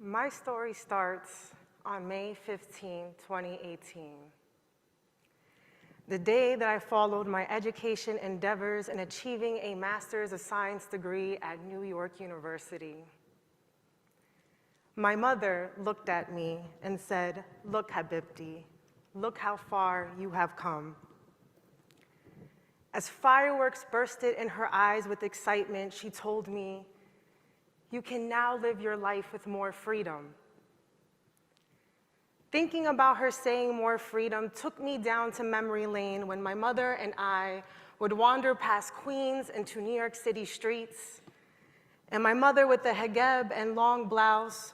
My story starts on May 15, 2018. The day that I followed my education endeavors in achieving a Master's of Science degree at New York University. My mother looked at me and said, "Look, Habibti, look how far you have come." As fireworks bursted in her eyes with excitement, she told me, "You can now live your life with more freedom." Thinking about her saying more freedom took me down to memory lane when my mother and I would wander past Queens into New York City streets, and my mother with the hijab and long blouse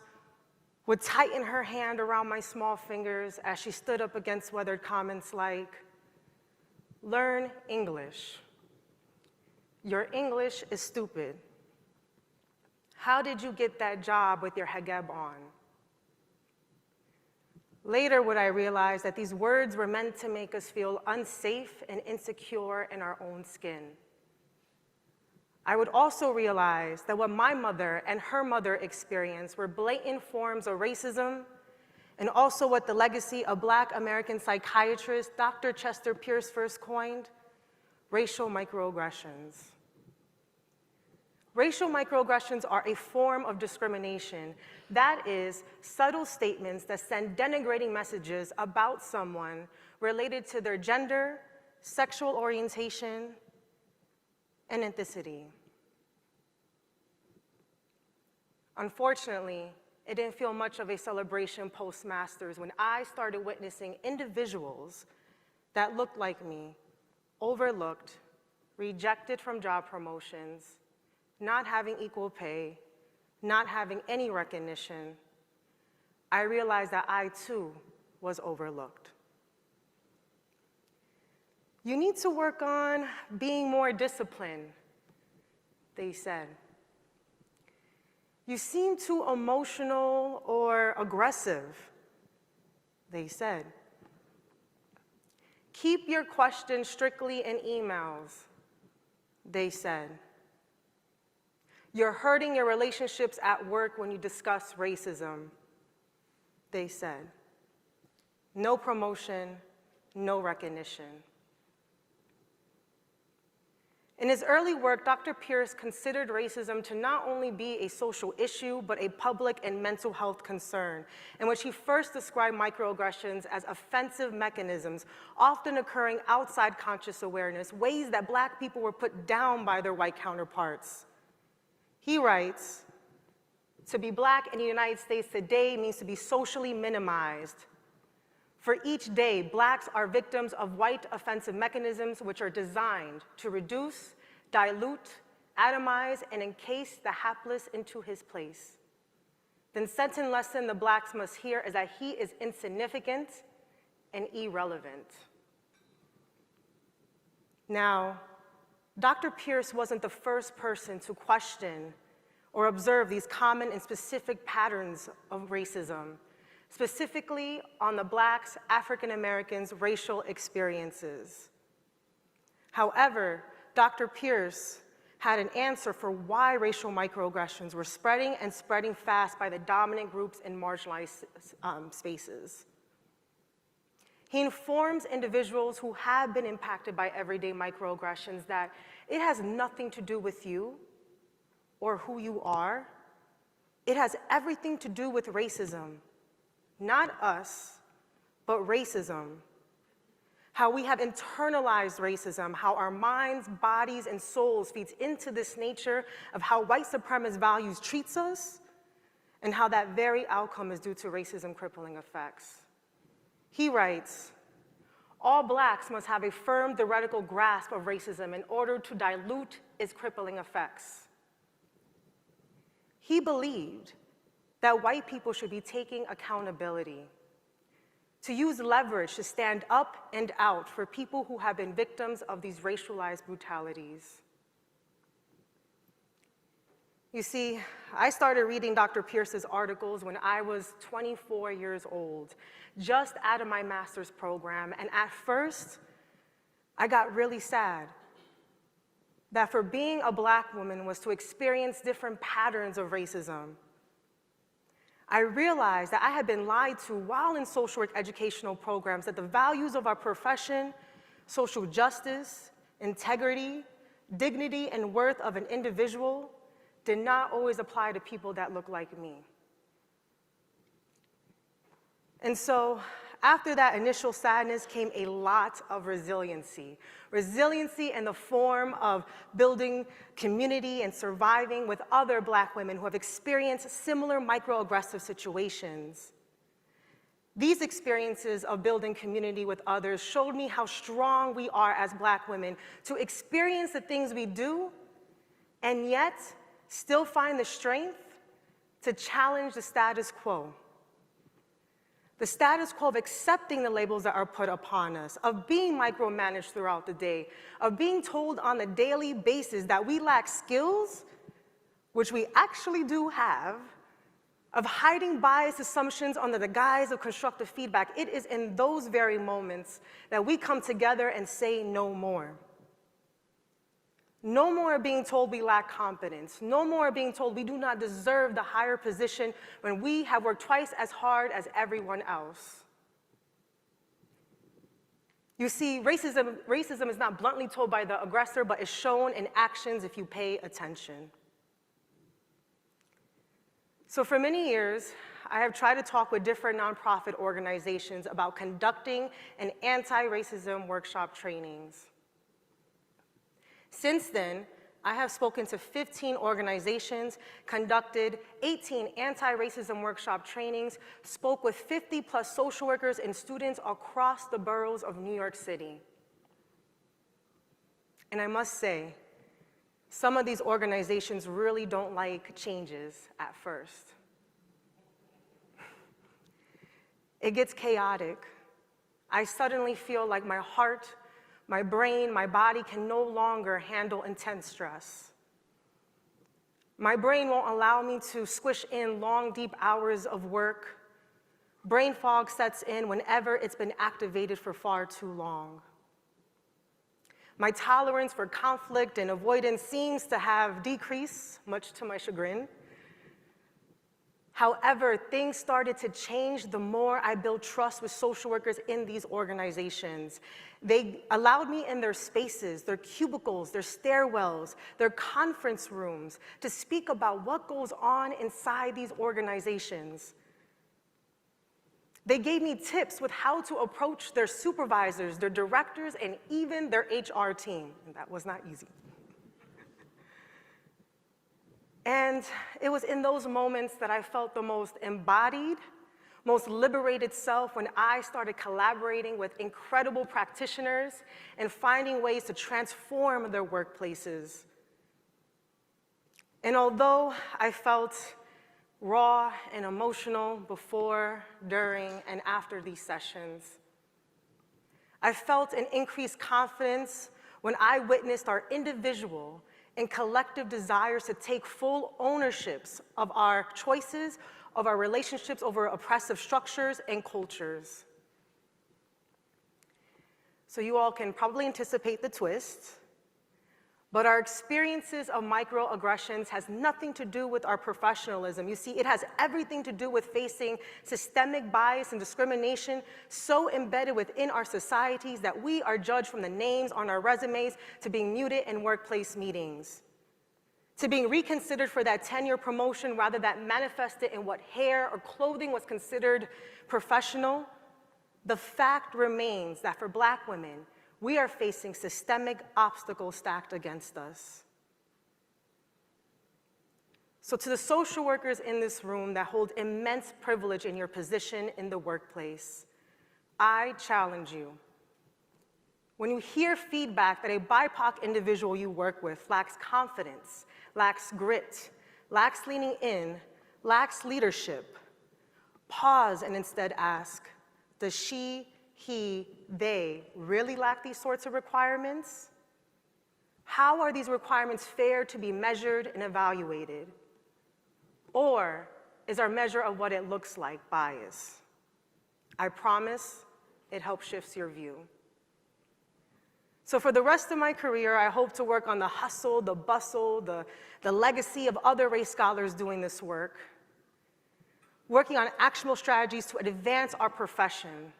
would tighten her hand around my small fingers as she stood up against weathered comments like, "Learn English. Your English is stupid. How did you get that job with your hijab on?" Later would I realize that these words were meant to make us feel unsafe and insecure in our own skin. I would also realize that what my mother and her mother experienced were blatant forms of racism, and also what the legacy of Black American psychiatrist Dr. Chester Pierce first coined, racial microaggressions. Racial microaggressions are a form of discrimination. That is, subtle statements that send denigrating messages about someone related to their gender, sexual orientation, and ethnicity. Unfortunately, it didn't feel much of a celebration post-Masters when I started witnessing individuals that looked like me, overlooked, rejected from job promotions, not having equal pay, not having any recognition. I realized that I too was overlooked. "You need to work on being more disciplined," they said. "You seem too emotional or aggressive," they said. "Keep your questions strictly in emails," they said. "You're hurting your relationships at work when you discuss racism," they said. No promotion, no recognition. In his early work, Dr. Pierce considered racism to not only be a social issue, but a public and mental health concern, in which he first described microaggressions as offensive mechanisms, often occurring outside conscious awareness, ways that Black people were put down by their white counterparts. He writes, "To be Black in the United States today means to be socially minimized. For each day, Blacks are victims of white offensive mechanisms which are designed to reduce, dilute, atomize, and encase the hapless into his place. The sentence lesson the Blacks must hear is that he is insignificant and irrelevant." Now, Dr. Pierce wasn't the first person to question or observe these common and specific patterns of racism, specifically on the Blacks, African Americans' racial experiences. However, Dr. Pierce had an answer for why racial microaggressions were spreading and spreading fast by the dominant groups in marginalized spaces. He informs individuals who have been impacted by everyday microaggressions that it has nothing to do with you or who you are. It has everything to do with racism. Not us, but racism. How we have internalized racism, how our minds, bodies, and souls feeds into this nature of how white supremacist values treats us, and how that very outcome is due to racism crippling effects. He writes, "All Blacks must have a firm theoretical grasp of racism in order to dilute its crippling effects." He believed that white people should be taking accountability, to use leverage to stand up and out for people who have been victims of these racialized brutalities. You see, I started reading Dr. Pierce's articles when I was 24 years old, just out of my master's program, and at first, I got really sad that for being a Black woman was to experience different patterns of racism. I realized that I had been lied to while in social work educational programs, that the values of our profession, social justice, integrity, dignity, and worth of an individual did not always apply to people that look like me. And so, after that initial sadness came a lot of resiliency. Resiliency in the form of building community and surviving with other Black women who have experienced similar microaggressive situations. These experiences of building community with others showed me how strong we are as Black women to experience the things we do and yet still find the strength to challenge the status quo. The status quo of accepting the labels that are put upon us, of being micromanaged throughout the day, of being told on a daily basis that we lack skills, which we actually do have, of hiding biased assumptions under the guise of constructive feedback. It is in those very moments that we come together and say no more. No more being told we lack competence. No more being told we do not deserve the higher position when we have worked twice as hard as everyone else. You see, racism is not bluntly told by the aggressor, but is shown in actions if you pay attention. So for many years, I have tried to talk with different nonprofit organizations about conducting an anti-racism workshop trainings. Since then, I have spoken to 15 organizations, conducted 18 anti-racism workshop trainings, spoke with 50+ social workers and students across the boroughs of New York City. And I must say, some of these organizations really don't like changes at first. It gets chaotic. I suddenly feel like my heart, my brain, my body can no longer handle intense stress. My brain won't allow me to squish in long, deep hours of work. Brain fog sets in whenever it's been activated for far too long. My tolerance for conflict and avoidance seems to have decreased, much to my chagrin. However, things started to change the more I built trust with social workers in these organizations. They allowed me in their spaces, their cubicles, their stairwells, their conference rooms to speak about what goes on inside these organizations. They gave me tips with how to approach their supervisors, their directors, and even their HR team. And that was not easy. And it was in those moments that I felt the most embodied, most liberated self when I started collaborating with incredible practitioners and finding ways to transform their workplaces. And although I felt raw and emotional before, during, and after these sessions, I felt an increased confidence when I witnessed our individual and collective desires to take full ownerships of our choices, of our relationships over oppressive structures and cultures. So you all can probably anticipate the twist, but our experiences of microaggressions has nothing to do with our professionalism. You see, it has everything to do with facing systemic bias and discrimination so embedded within our societies that we are judged from the names on our resumes to being muted in workplace meetings, to being reconsidered for that tenure promotion rather than manifested in what hair or clothing was considered professional. The fact remains that for Black women, we are facing systemic obstacles stacked against us. So to the social workers in this room that hold immense privilege in your position in the workplace, I challenge you. When you hear feedback that a BIPOC individual you work with lacks confidence, lacks grit, lacks leaning in, lacks leadership, pause and instead ask, does she, he, they really lack these sorts of requirements? How are these requirements fair to be measured and evaluated? Or is our measure of what it looks like bias? I promise it helps shift your view. So for the rest of my career, I hope to work on the hustle, the bustle, the legacy of other race scholars doing this work. working on actionable strategies to advance our profession.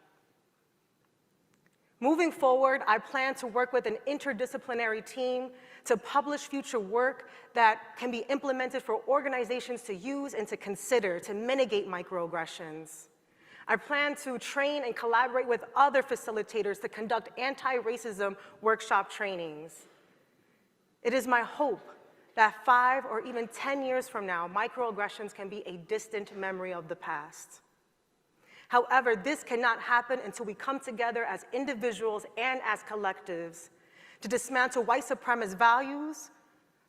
Moving forward, I plan to work with an interdisciplinary team to publish future work that can be implemented for organizations to use and to consider to mitigate microaggressions. I plan to train and collaborate with other facilitators to conduct anti-racism workshop trainings. It is my hope that 5 or even 10 years from now, microaggressions can be a distant memory of the past. However, this cannot happen until we come together as individuals and as collectives to dismantle white supremacist values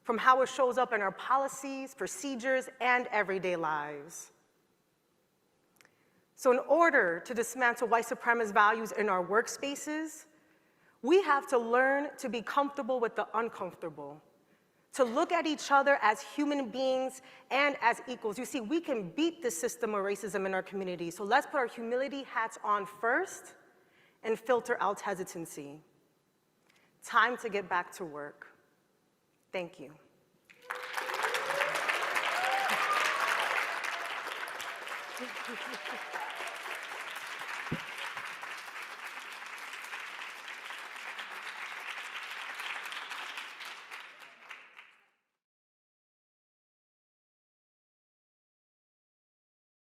from how it shows up in our policies, procedures, and everyday lives. So in order to dismantle white supremacist values in our workspaces, we have to learn to be comfortable with the uncomfortable, to look at each other as human beings and as equals. You see, we can beat the system of racism in our community, so let's put our humility hats on first and filter out hesitancy. Time to get back to work. Thank you.